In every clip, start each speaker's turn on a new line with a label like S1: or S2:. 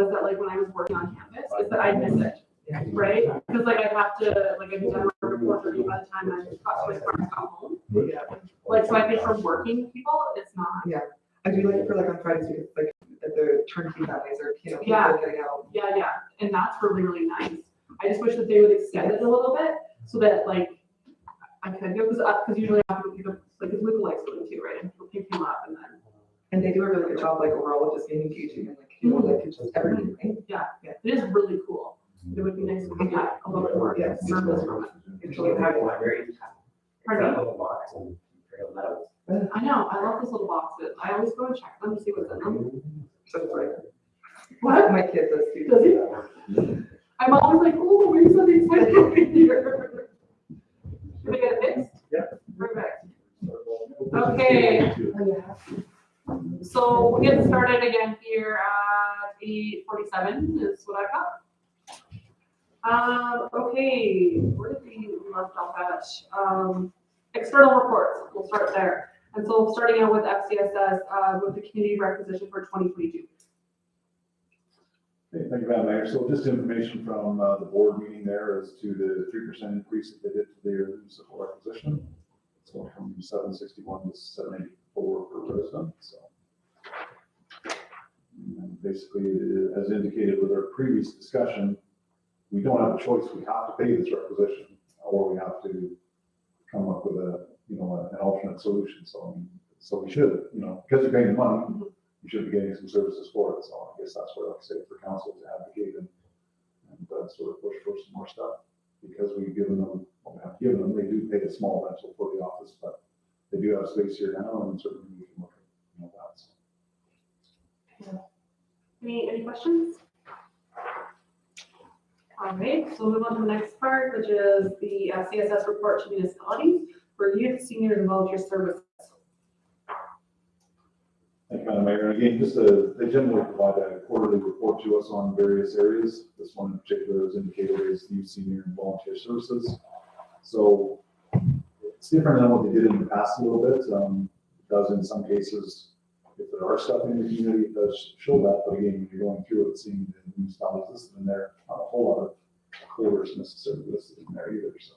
S1: was that like when I was working on campus, is that I'd miss it, right? Because like I'd have to, like I'd be done work at 4:30 by the time I got to my car and got home.
S2: Yeah.
S1: Like, so I think for working people, it's not.
S2: Yeah, I do like it for like on Fridays because like the turnkey families are, you know, kids
S1: Yeah.
S2: are getting out.
S1: Yeah, and that's really, really nice. I just wish that they would extend it a little bit so that like I could go, because usually I have to pick up, like, because Luca likes going too, right? And he'll pick him up and then.
S2: And they do a really good job, like overall, of just being engaging and like, you know, like it's just everything, right?
S1: It is really cool. It would be nice if we got a little bit more service from it.
S2: It's really happy.
S1: Pardon me?
S3: Little box and trail metals.
S1: I know, I love those little boxes. I always go and check them to see what's in them.
S2: So it's like,
S1: What?
S2: my kid does too.
S1: Does he? I'm always like, oh, where's the excited over here? Did we get it fixed?
S3: Yeah.
S1: Perfect. Okay. So we'll get started again here at 8:47 is what I got. Okay, where did we left off at? External reports, we'll start there. And so starting out with FCSS, with the community requisition for 2022.
S4: Hey, thank you, Madam Mayor. So just information from the board meeting there as to the 3% increase that they did to their support acquisition. So from 761 to 784 per resident, so. And basically, as indicated with our previous discussion, we don't have a choice. We have to pay this requisition, or we have to come up with a, you know, an alternate solution. So, I mean, so we should, you know, because you're paying the money, you should be getting some services for it. So I guess that's what I say for council to advocate and sort of push for some more stuff, because we've given them, what we have given them, they do pay a small rental for the office, but they do have space here now, and certainly we can look at, you know, that. So.
S1: Any questions? All right, so we'll move on to the next part, which is the CSS report to municipalities for youth, seniors, and volunteer services.
S4: Thank you, Madam Mayor. And again, just they generally provide a quarterly report to us on various areas. This one in particular is indicated as youth, senior, and volunteer services. So it's different than what they did in the past a little bit. It does in some cases, if there are stuff in the community, it does show that. But again, when you're going through it, seeing the municipalities listed in there, not a whole lot of quarters necessarily listed in there either. So.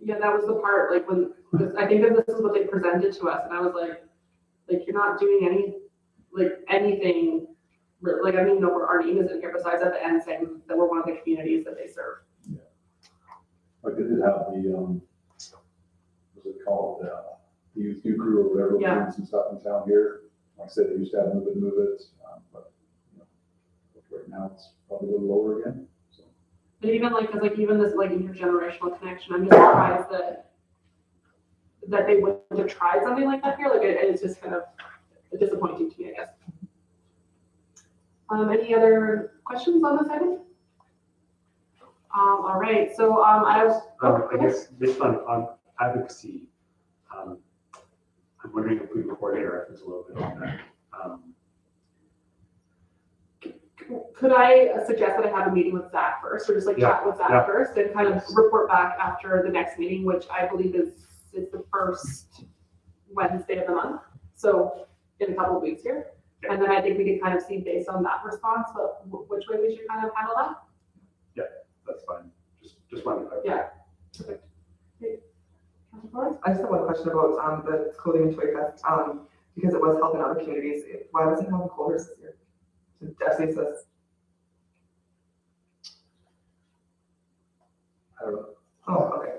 S1: Yeah, that was the part, like when, I think that this is what they presented to us, and I was like you're not doing anything, like, I don't even know where our name is in here, besides at the end saying that we're one of the communities that they serve.
S4: Yeah. Like they did have the, what's it called, the youth new crew or whatever,
S1: Yeah.
S4: doing some stuff in town here. Like I said, they used to have move it, but, you know, right now it's probably a little lower again.
S1: And even like, cause like even this like intergenerational connection, I'm just surprised that they wouldn't have tried something like that here. Like it's just kind of disappointing to me, I guess. Any other questions on this item? All right, so I
S3: guess just on advocacy, I'm wondering if we can coordinate our efforts a little bit on that.
S1: Could I suggest that I have a meeting with Zach first, or just like chat with Zach first, and kind of report back after the next meeting, which I believe is the first Wednesday of the month, so in a couple of weeks here. And then I think we can kind of see based on that response, but which way we should kind of handle that.
S3: Yeah, that's fine. Just wanted to.
S1: Yeah. Perfect. Okay. Councilor Flores?
S2: I just have one question about the clothing and toy fest, because it was held in other communities. Why wasn't it held in Colders this year? FCSS.
S4: I don't know.
S2: Oh, okay.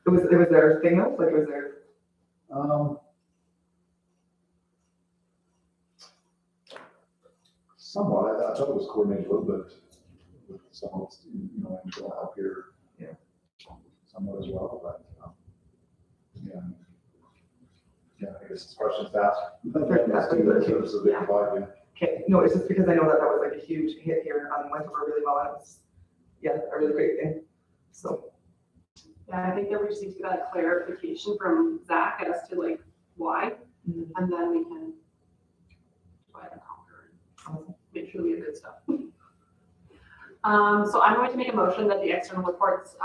S2: It was their thing though, like it was their.
S4: Somewhat, I thought it was coordinated a little bit with some of, you know, internal help here.
S2: Yeah.
S4: Somewhat as well, but, yeah. Yeah, I guess it's questions to ask. Services they provide, yeah.
S2: Okay, no, it's just because I know that was like a huge hit here, went over really well, and it was, yeah, a really great thing, so.
S1: Yeah, I think that we just need to get that clarification from Zach as to like why, and then we can divide and conquer and make sure we have good stuff. So I'm going to make a motion that the external reports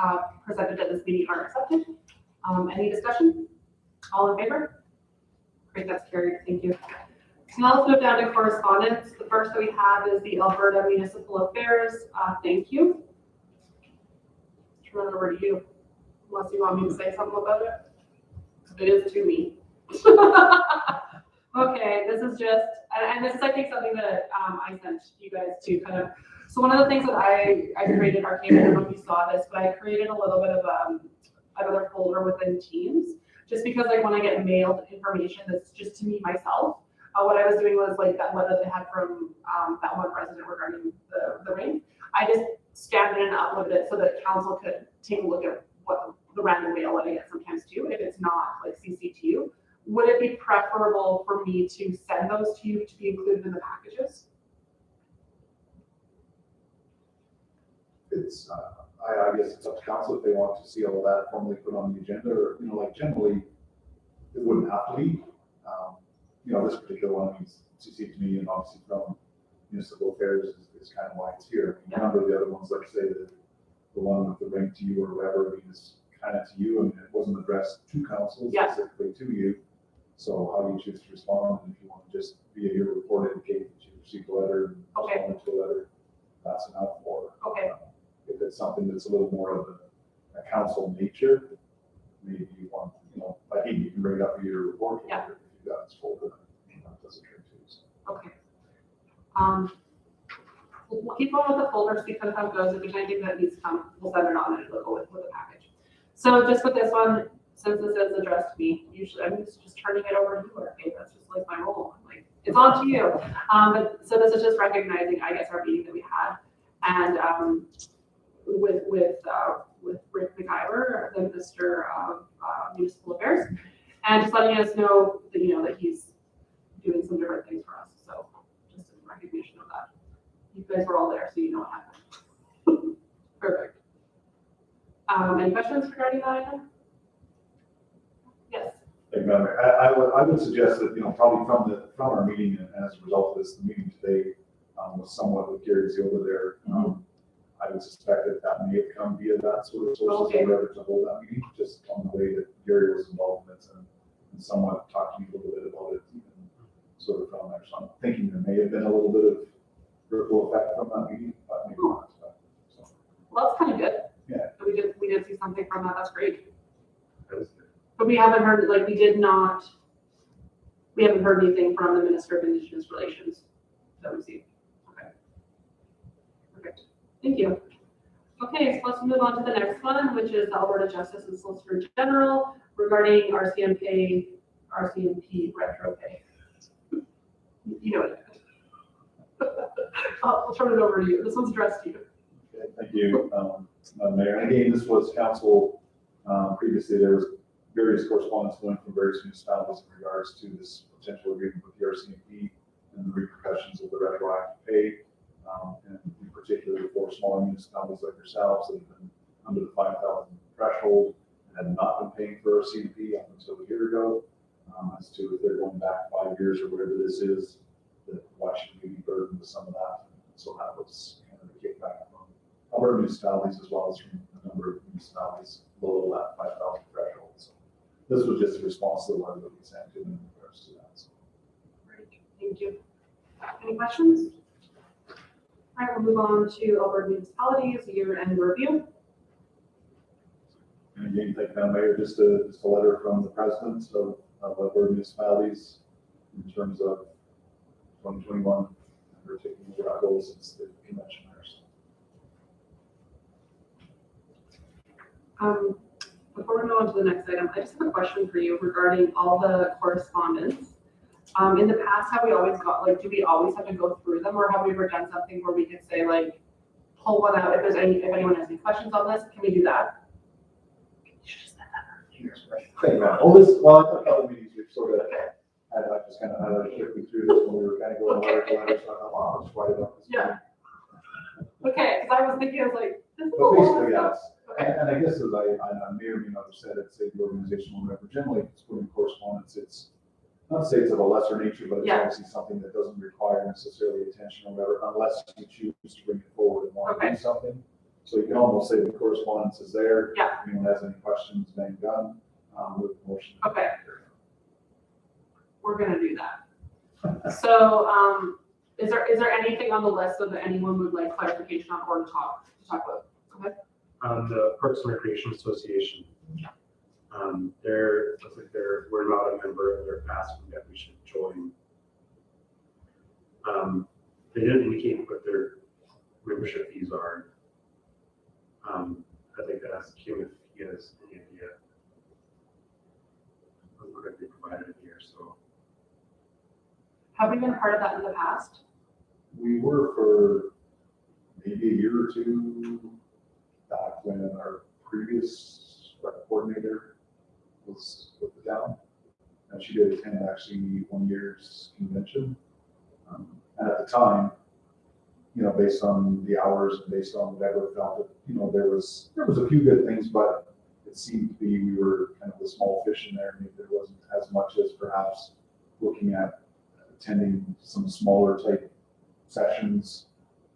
S1: presented at this meeting are accepted. Any discussion? All in favor? Great, that's carried. Thank you. So now let's move down to correspondence. The first that we have is the Alberta Municipal Affairs. Thank you. Turn it over to you, unless you want me to say something about it. It is to me. Okay, this is just, and this is, I think, something that I sent you guys to kind of, so one of the things that I created, Arcane, I don't know if you saw this, but I created a little bit of another folder within Teams, just because like when I get mailed information that's just to me myself, what I was doing was like that letter they had from that one resident regarding the ring. I just scanned it and uploaded it so that council could take a look at what the random mail that I get sometimes too, if it's not like CC to you. Would it be preferable for me to send those to you to be included in the packages?
S4: It's, I guess it's up to council if they want to see all that formally put on the agenda, or, you know, like generally, it wouldn't have to be. You know, this particular one, means CC to me and obviously from municipal affairs is kind of why it's here. I mean, a number of the other ones, like say the one with the ring to you or whatever, I mean, is kind of to you, and it wasn't addressed to council specifically to you. So how do you choose to respond? And if you want to just via your report indicate that you received a letter and responded to a letter, that's enough. Or if it's something that's a little more of a council nature, maybe you want, you know, like you can bring it up in your report. If you've got this folder, that doesn't true too. So.
S1: Okay. We'll keep going with the folders because how it goes. If there's anything that needs to come, we'll send it on and it'll go with the package. So just with this one, since this is addressed to me, usually I'm just turning it over to you. Okay, that's just like my role. I'm like, it's on to you. But so this is just recognizing, I guess, our meeting that we had, and with Rick McIver, the Minister of Municipal Affairs, and just letting us know that that he's doing some different things for us. So just in recognition of that. You guys were all there, so you know what happened. Perfect. Any questions regarding that item? Yes.
S4: Thank you, Madam Mayor. I would suggest that, probably from our meeting and as a result of this, the meeting today was somewhat with Gary Zilda there. I would suspect that may have come via that sort of sources or whatever to hold that meeting, just on the way that Gary was involved in it and somewhat talked to me a little bit about it, even sort of from there. So I'm thinking there may have been a little bit of ripple effect from that meeting, but maybe not. So.
S1: Well, that's kind of good.
S4: Yeah.
S1: We did see something from that. That's great.
S3: That was good.
S1: But we haven't heard, we haven't heard anything from the Minister of Indigenous Relations that we see. Okay. Perfect. Thank you. Okay, so let's move on to the next one, which is the Alberta Justice and Solicitor General regarding RCMP retro pay. You know it. I'll turn it over to you. This one's addressed to you.
S4: Okay, thank you, Madam Mayor. And again, this was council, previously there was various correspondence going from various municipalities in regards to this potential agreement with the RCMP and the repercussions of the retroactive pay, and in particular for smaller municipalities like yourselves that have been under the 5,000 threshold and had not been paying for RCMP up until a year ago, as to if they're going back 5 years or whatever this is, that why should we be burdened with some of that? So that was kind of the kickback from other municipalities as well as from a number of municipalities below that 5,000 threshold. So this was just a response to the letter that we sent to them in regards to that. So.
S1: Great, thank you. Any questions? All right, we'll move on to Alberta Municipalities year-end review.
S4: And again, thank you, Madam Mayor. Just a letter from the president of Alberta Municipalities in terms of 2021. We're taking over our goals since the convention there.
S1: So. Before we go on to the next item, I just have a question for you regarding all the correspondence. In the past, have we always do we always have to go through them, or have we ever done something where we could say pull one out if anyone has any questions on this? Can we do that? You should have said that earlier.
S4: Thank you, Madam. Well, I thought a couple meetings we've sort of I just kind of highlighted quickly through this when we were kind of going letter to letter, so I thought, wow, I'll just write it up.
S1: Yeah. Okay, because I was thinking, I was like, this is a
S4: But
S1: lot
S4: basically,
S1: of stuff.
S4: yes. And I guess as I may or may not have said it, say the organizational whatever, generally it's putting correspondence, it's not to say it's of a lesser nature, but it's obviously something that doesn't require necessarily attention or whatever, unless you choose to bring it forward and want to do something. So you can almost say the correspondence is there.
S1: Yeah.
S4: If anyone has any questions, then done with the motion.
S1: Okay. We're gonna do that. So, is there anything on the list that anyone would like clarification on or to talk about? Okay.
S3: The Parks and Recreation Association. Looks like we're not a member, and they're asking that we should join. They didn't indicate what their membership fees are. I'd like to ask Kim if he has any idea. We're going to be provided here, so.
S1: Have we been part of that in the past?
S4: We were for maybe a year or two back when our previous rec coordinator was with the town. And she did attend actually one year's convention. And at the time, you know, based on the hours and based on whatever, felt that, you know, there was a few good things, but it seemed to be we were kind of the small fish in there. Maybe there wasn't as much as perhaps looking at attending some smaller type sessions,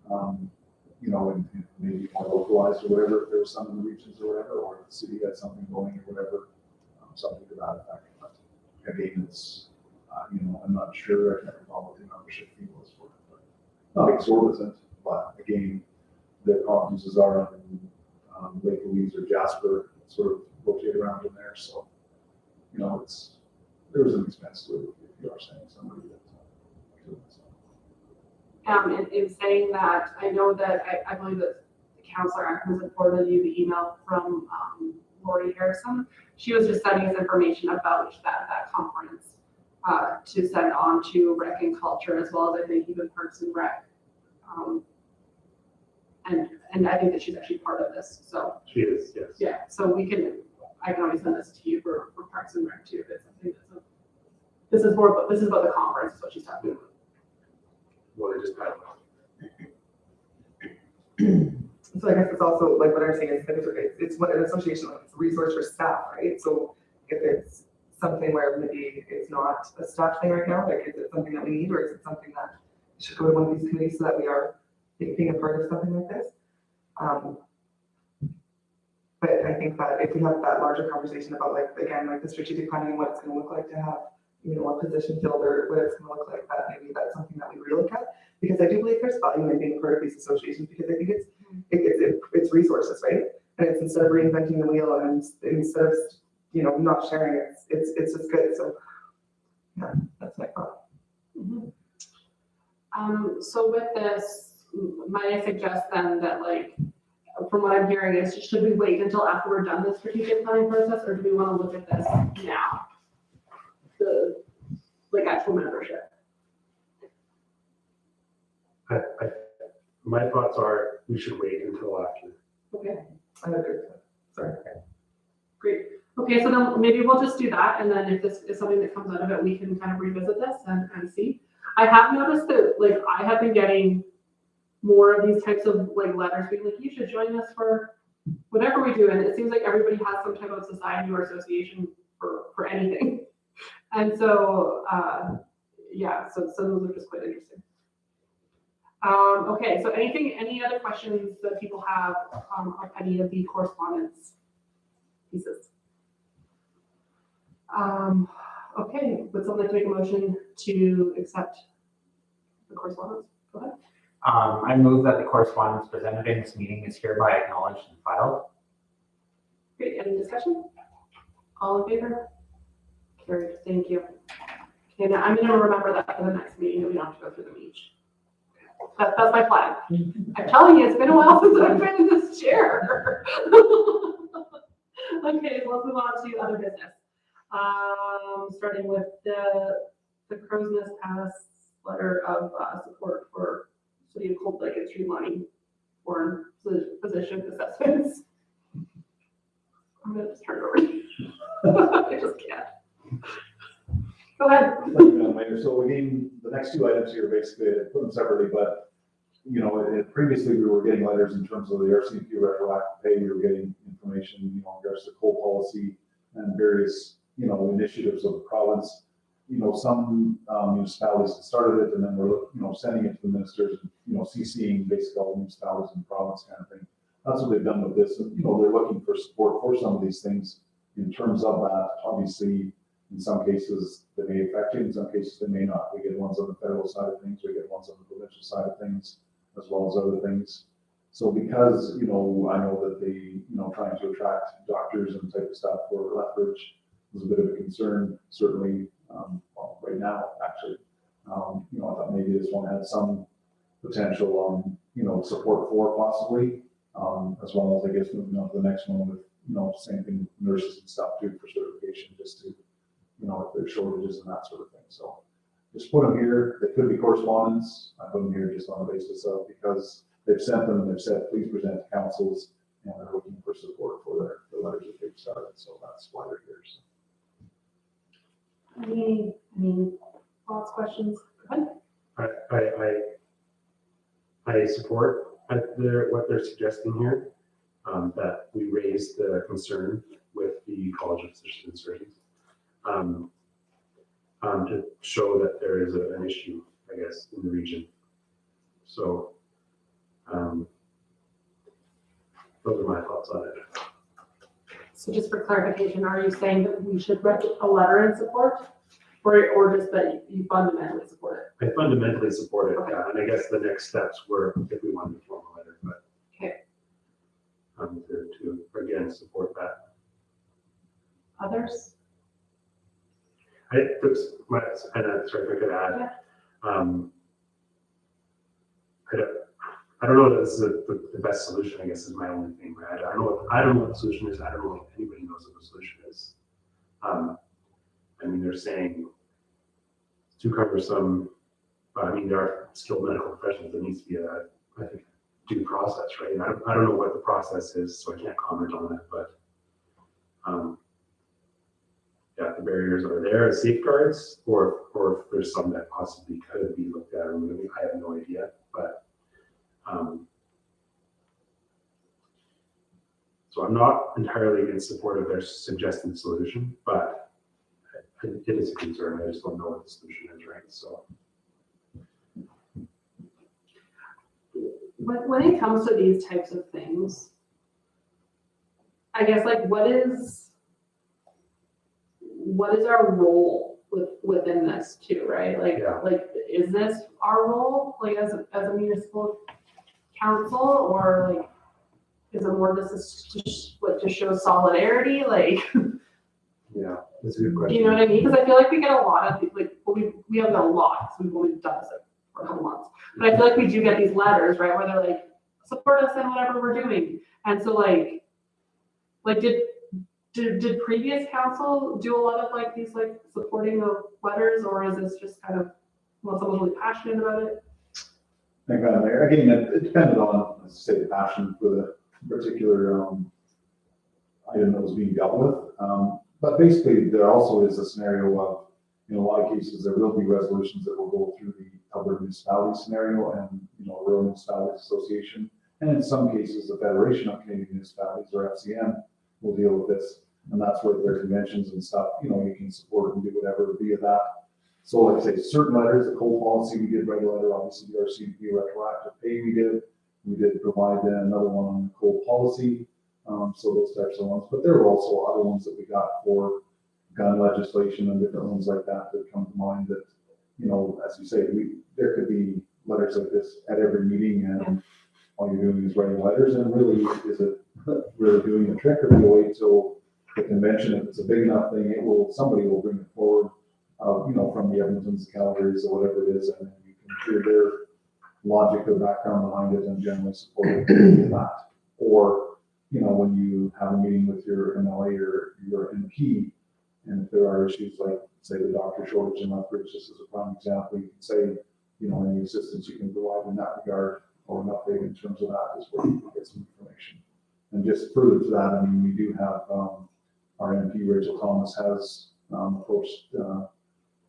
S4: you know, and maybe more localized or whatever, if there was some in the regions or whatever, or if the city had something going or whatever, something to that effect. But again, it's, you know, I'm not sure, I can't recall what the membership fee was for it, but not exorbitant, but again, the conferences are in Lake Louise or Jasper, sort of located around in there, so, you know, there was an expense to it, if you are saying somebody that.
S1: In saying that, I know that I believe that Councillor Atkins had forwarded you the email from Lori Harrison. She was just sending us information about that conference to send on to Rec and Culture, as well as I think even Parks and Rec. And I think that she's actually part of this. So
S3: She is, yes.
S1: yeah, so I can always send this to you for Parks and Rec too. If it's something this is about the conference, is what she's talking about.
S3: Well, they just had
S2: So I guess it's also like what I'm saying is it's what an association, like it's a resource for staff, right? So if it's something where maybe it's not a staff thing right now, like is it something that we need, or is it something that should go to one of these committees so that we are being a part of something like this? But I think that if we have that larger conversation about like, again, like the strategic planning and what it's going to look like to have, you know, a position filled or what it's going to look like, that maybe that's something that we relook at, because I do believe there's value in being part of these associations, because I think it's resources, right? And it's instead of reinventing the wheel and instead of, you know, not sharing, it's just good. So yeah, that's my thought.
S1: Mm-hmm. So with this, might I suggest then that, like, from what I'm hearing is, should we wait until after we're done the strategic planning process, or do we want to look at this now? The like actual membership.
S3: my thoughts are we should wait until after.
S1: Okay,
S2: I agree with that. Sorry.
S1: great. Okay, so then maybe we'll just do that, and then if this is something that comes out of it, we can kind of revisit this and see. I have noticed that, like, I have been getting more of these types of like letters being like, you should join us for whatever we do, and it seems like everybody has some type of society or association for anything. And so, yeah, so those are just quite interesting. Okay, so any other questions that people have of any of the correspondence pieces? Okay, would someone like to make a motion to accept the correspondence? Go ahead.
S5: I move that the correspondence presented in this meeting is hereby acknowledged and filed.
S1: Great, any discussion? All in favor? Carried, thank you. Okay, now I'm gonna remember that for the next meeting, that we don't have to go through them each. That's my plan. I'm telling you, it's been a while since I've been in this chair. Okay, so let's move on to other business. Starting with the Crow's Nest Pass letter of support for City of Cold Lake and streamlining foreign physician assessments. I'm gonna just turn it over to you. I just can't. Go ahead.
S4: Mayor, so again, the next two items here, basically, I put them separately, but, you know, previously we were getting letters in terms of the RCMP retroactive pay, we were getting information, you know, in regards to coal policy and various, you know, initiatives of the province. You know, some municipalities had started it, and then we're, you know, sending it to the ministers, you know, CCing basically all the municipalities in the province kind of thing. That's what they've done with this, and, you know, they're looking for support for some of these things in terms of that. Obviously, In some cases, they may affect you, in some cases, they may not. We get ones on the federal side of things, we get ones on the provincial side of things, as well as other things. So because, I know that trying to attract doctors and type of stuff for Lethbridge was a bit of a concern, certainly, right now, actually. I thought maybe this one had some potential, support for possibly, as well as I guess moving on to the next one with, same thing, with nurses and stuff too for certification, just to, if there's shortages and that sort of thing. So just put them here. They could be correspondence. I put them here just on the basis of, because they've sent them and they've said, please present to councils, and they're looking for support for the letters that they've started. So that's why they're here. So.
S1: Any thoughts, questions? Go ahead.
S3: I support what they're suggesting here, that we raise the concern with the College of Physicians and Surgeons, to show that there is an issue, I guess, in the region. So, those are my thoughts on it.
S1: So just for clarification, are you saying that we should write a letter in support, or just that you fundamentally support
S3: I fundamentally support it, yeah, and I guess the next steps were if we wanted to form a letter, but.
S1: Okay.
S3: To again, support that.
S1: it? Others?
S3: Sorry if I could add. I don't know if this is the best solution, I guess is my only thing, right? I don't know what the solution is. I don't know if anybody knows what the solution is. They're saying it's too cumbersome. There are skilled medical professionals. There needs to be I think, due process, right? I don't know what the process is, so I can't comment on it, but the barriers are there as safeguards, or if there's some that possibly could be looked at or removed. I have no idea, but so I'm not entirely in support of their suggested solution, but it is a concern. I just don't know what the solution is, right? So.
S1: When it comes to these types of things, I guess what is our role within this too, right? Is this our role as a municipal council, or is it more to show solidarity?
S3: Yeah, that's a good question.
S1: You know what I mean? Because I feel like we get a lot of we have a lot because we've only done this for a couple months. But I feel like we do get these letters, right, where they're support us in whatever we're doing. And so did previous council do a lot of these supporting of letters, or is this just kind of someone's really passionate about it?
S4: I think again, it depended on, let's say, the passion for the particular item that was being dealt with. But basically, there also is a scenario of, in a lot of cases, there will be resolutions that will go through the Alberta Municipality scenario and, Rural Municipalities Association. And in some cases, the Federation of Canadian Municipalities, or FCM, will deal with this. And that's where their conventions and stuff, you can support and do whatever via that. So like I say, certain letters, the coal policy, we did write a letter, obviously the RCMP retroactive pay we did provide another one on the coal policy. So those types of ones, but there were also other ones that we got for gun legislation and different ones like that come to mind that, as you say, there could be letters like this at every meeting, and all you're doing is writing letters, and really, is it really doing the trick, or do you wait till the convention? If it's a big enough thing, somebody will bring it forward, from the Edmontons, the Calgarys, or whatever it is, and then you can hear their logic or background behind it and generally support that. Or, when you have a meeting with your MLA or your MP, and if there are issues like, say, the doctor shortage in Lethbridge, this is a prime example, you can say, any assistance you can provide in that regard, or an update in terms of that is where you can get some information. And just further to that, we do have, our MP, Rachel Thomas, has approached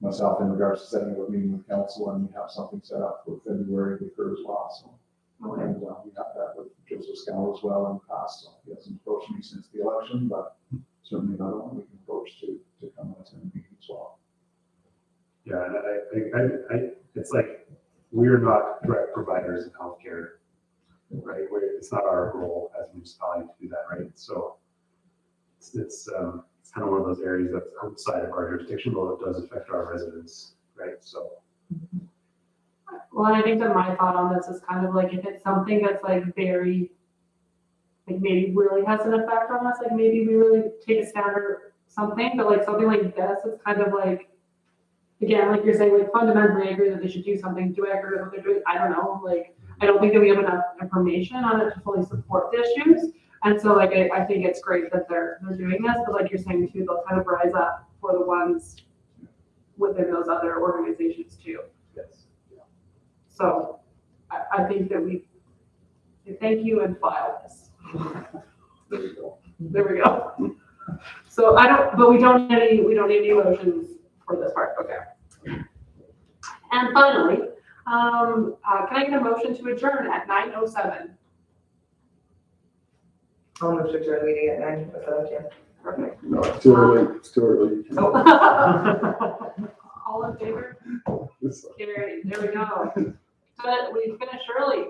S4: myself in regards to setting up a meeting with council, and we have something set up for February with her as well. So, and we have that with Joseph Scow as well in the past. So he hasn't approached me since the election, but certainly another one we can approach to come and attend the meeting as well.
S3: Yeah, and it's we're not direct providers of healthcare, right? It's not our role as a municipality to do that, right? So it's it's kind of one of those areas that's outside of our jurisdiction, but it does affect our residents, right? So,
S1: Well, and I think that my thought on this is kind of like if it's something that's like very, like maybe really has an effect on us, like maybe we really take a stand or something, but like something like this, it's kind of like, again, like you're saying, like fundamentally I agree that they should do something. Do I agree with what they're doing? I don't know. Like, I don't think that we have enough information on it to fully support the issues. And so like, I think it's great that they're doing this, but like you're saying too, they'll kind of rise up for the ones within those other organizations too.
S3: yes.
S1: So I think that we say thank you and file this.
S4: There we go.
S1: There we go. So but we don't need any motions for this part, okay. And finally, can I get a motion to adjourn at 9:07?
S2: I'll move to adjourn the meeting at 9:07 p.m.
S1: Perfect.
S6: No, it's too early, it's too early.
S1: All in favor?
S6: It's-
S1: Carried, there we go. But we finished early.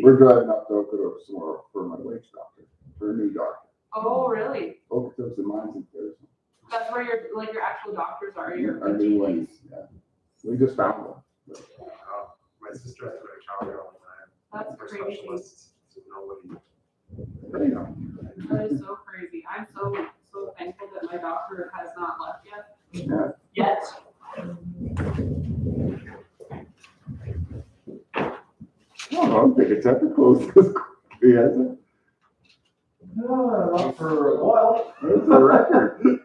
S6: We're driving up to Okotoks tomorrow for my wage doctor, for a new doctor.
S1: Oh, really?
S6: Okotoks and mine's in there.
S1: That's where your actual doctors are, your
S6: Our new ones, yeah. We just found one.
S3: My sister has to go to Calgary all the time.
S1: That's
S3: For
S1: crazy.
S3: specialists, so nobody.
S6: There you go.
S1: That is so crazy. I'm so thankful that my doctor has not left yet.
S6: Yeah.
S1: Yet.
S6: I don't think it's ever closed this quickly, has it?
S4: Not for a while.
S6: It's a record.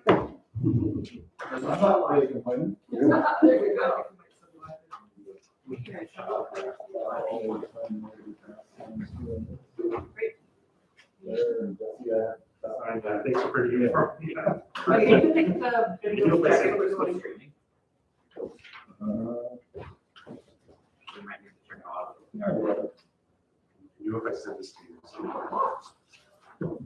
S4: I'm not really complaining.
S6: Yeah.
S1: There we go.
S3: Thanks for bringing it up. Yeah.
S1: I hate to think the video was going.
S5: We might need to turn it off.
S3: You know if I send this to you. so-